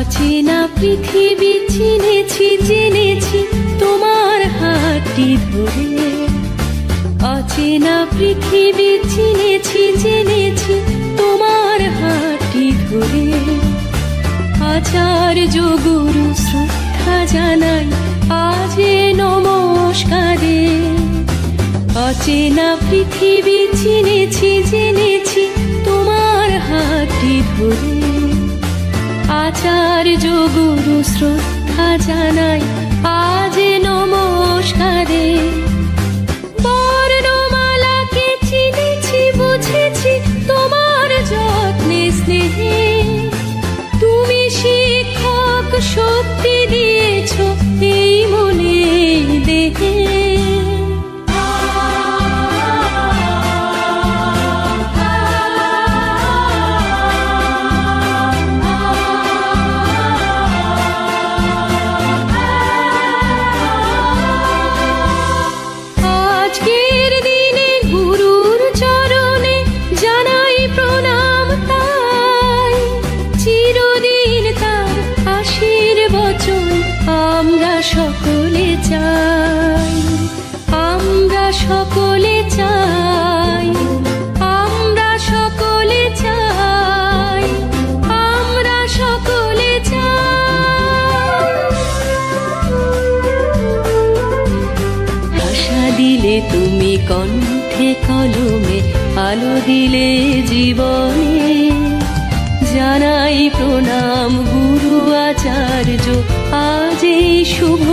অচেনা পৃথিবী চিনেছি জেনেছি তোমার হাতটি ধরে। অচেনা পৃথিবী চিনেছি জেনেছি তোমার হাতটি ধরে। আচার্য গুরু শ্রদ্ধা জানাই আজ নমস্কারে। অচেনা পৃথিবী চিনেছি জেনেছি তোমার হাতটি ধরে। আচার্য গুরু শ্রদ্ধা জানাই আজ নমস্কারে। বর্ণমালাকে চিনেছি বুঝেছি তোমার যত্নে স্নেহে। তুমি শিক্ষক শক্তি দিয়েছ এই মনে দেহে। সকলে চাই, আমরা সকলে চাই, আমরা সকলে চাই, আমরা সকলে চাই। ভাষা দিলে তুমি কণ্ঠে কলমে, আলো দিলে জীবনে। জানাই প্রণাম গুরু আচার্য আজ এই শুভ